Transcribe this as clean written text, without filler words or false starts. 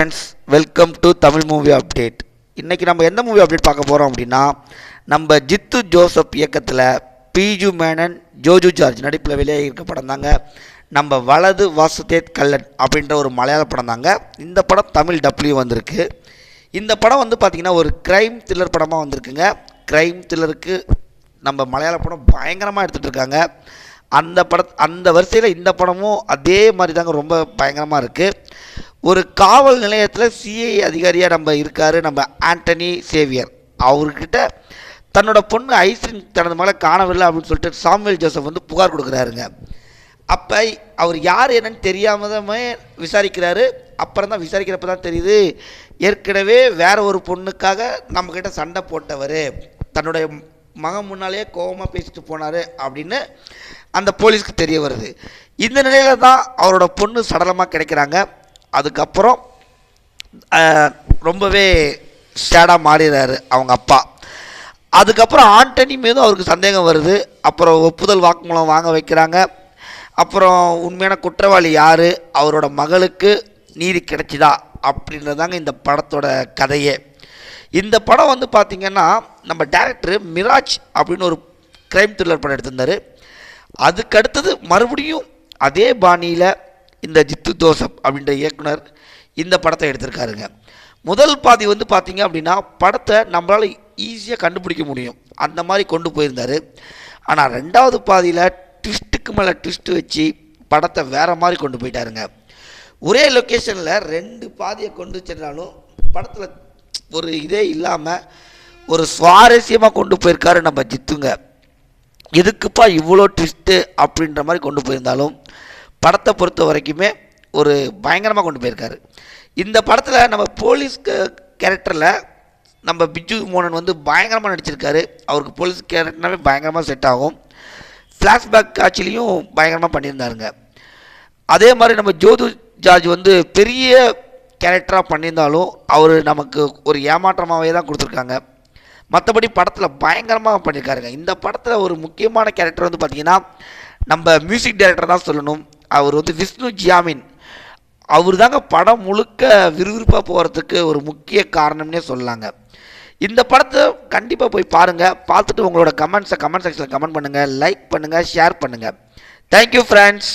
Friends, welcome to Tamil movie update. இன்றைக்கி நம்ம எந்த மூவி அப்டேட் பார்க்க போகிறோம் அப்படின்னா, நம்ம ஜித்து ஜோசப் இயக்கத்தில் பிஜு மேனன், ஜோஜு ஜார்ஜ் நடிப்பில் வெளியே இருக்க படம் தாங்க நம்ம வலது வாசுதேவ் கல்லன் அப்படின்ற ஒரு மலையாள படம் தாங்க. இந்த படம் தமிழ் டப்ளியூ வந்திருக்கு. இந்த படம் வந்து பார்த்திங்கன்னா ஒரு க்ரைம் த்ரில்லர் படமாக வந்திருக்குங்க. க்ரைம் த்ரில்லருக்கு நம்ம மலையாள படம் பயங்கரமாக எடுத்துகிட்டு இருக்காங்க. அந்த வரிசையில் இந்த படமும் அதே மாதிரி தாங்க ரொம்ப பயங்கரமாக இருக்குது. ஒரு காவல் நிலையத்தில் சிஐ அதிகாரியாக நம்ம இருக்கார் நம்ம ஆண்டனி சேவியர். அவர்கிட்ட தன்னோட பொண்ணு ஐஸ்ரின் தனது மகளை காணவில்லை அப்படின்னு சொல்லிட்டு சாமுவேல் ஜோசப் வந்து புகார் கொடுக்குறாருங்க. அப்போ அவர் யார் என்னன்னு தெரியாம விசாரிக்கிறாரு. அப்புறம் தான் விசாரிக்கிறப்ப தான் தெரியுது, ஏற்கனவே வேற ஒரு பொண்ணுக்காக நம்மக்கிட்ட சண்டை போட்டவர் தன்னுடைய மகன் முன்னாலேயே கோபமாக பேசிட்டு போனார் அப்படின்னு அந்த போலீஸ்க்கு தெரிய வருது. இந்த நிலையில தான் அவரோட பொண்ணு சடலமாக கிடைக்கிறாங்க. அதுக்கப்புறம் ரொம்பவே சேடாக மாறிடுறாரு அவங்க அப்பா. அதுக்கப்புறம் ஆண்டனி மீதும் அவருக்கு சந்தேகம் வருது. அப்புறம் ஒப்புதல் வாக்குமூலம் வாங்க வைக்கிறாங்க. அப்புறம் உண்மையான குற்றவாளி யார், அவரோட மகளுக்கு நீதி கிடைச்சிதா அப்படின்றதாங்க இந்த படத்தோட கதையே. இந்த படம் வந்து பார்த்திங்கன்னா நம்ம டைரக்டர் மிராஜ் அப்படின்னு ஒரு க்ரைம் த்ரில்லர் படம் எடுத்திருந்தார். அதுக்கு அடுத்தது மறுபடியும் அதே பாணியில் இந்த ஜித்து ஜோசப் அப்படின்ற இயக்குனர் இந்த படத்தை எடுத்திருக்காருங்க. முதல் பாதி வந்து பார்த்திங்க அப்படின்னா படத்தை நம்மளால் ஈஸியாக கண்டுபிடிக்க முடியும், அந்த மாதிரி கொண்டு போயிருந்தார். ஆனால் ரெண்டாவது பாதியில் ட்விஸ்ட்டுக்கு மேலே ட்விஸ்ட்டு வச்சு படத்தை வேறு மாதிரி கொண்டு போயிட்டாருங்க. ஒரே லொக்கேஷனில் ரெண்டு பாதியை கொண்டு சென்றாலும் படத்தில் ஒரு இதே இல்லாமல் ஒரு சுவாரஸ்யமாக கொண்டு போயிருக்காரு நம்ம ஜித்துங்க. எதுக்குப்பா இவ்வளோ ட்விஸ்ட்டு அப்படின்ற மாதிரி கொண்டு போயிருந்தாலும் படத்தை பொறுத்த வரைக்குமே ஒரு பயங்கரமாக கொண்டு போயிருக்காரு. இந்த படத்தில் நம்ம போலீஸ் கேரக்டரில் நம்ம பிஜு மோனன் வந்து பயங்கரமாக நடிச்சிருக்காரு. அவருக்கு போலீஸ் கேரக்டர்னாவே பயங்கரமாக செட் ஆகும். ஃப்ளாஷ்பேக் காட்சிலையும் பயங்கரமாக பண்ணியிருந்தாருங்க. அதே மாதிரி நம்ம ஜோது ஜார்ஜ் வந்து பெரிய கேரக்டராக பண்ணியிருந்தாலும் அவர் நமக்கு ஒரு ஏமாற்றமாகவே தான் கொடுத்துருக்காங்க. மற்றபடி படத்தில் பயங்கரமாக பண்ணியிருக்காருங்க. இந்த படத்தில் ஒரு முக்கியமான கேரக்டர் வந்து பார்த்திங்கன்னா நம்ம மியூசிக் டைரக்டர் தான் சொல்லணும். அவர் வந்து விஷ்ணு ஜியாமின். அவர் தாங்க படம் முழுக்க விறுவிறுப்பாக போகிறதுக்கு ஒரு முக்கிய காரணம்னே சொல்லலாங்க. இந்த படத்தை கண்டிப்பாக போய் பாருங்கள். பார்த்துட்டு உங்களோட கமெண்ட் செக்ஷனில் கமெண்ட் பண்ணுங்கள், லைக் பண்ணுங்கள், ஷேர் பண்ணுங்கள். Thank you friends.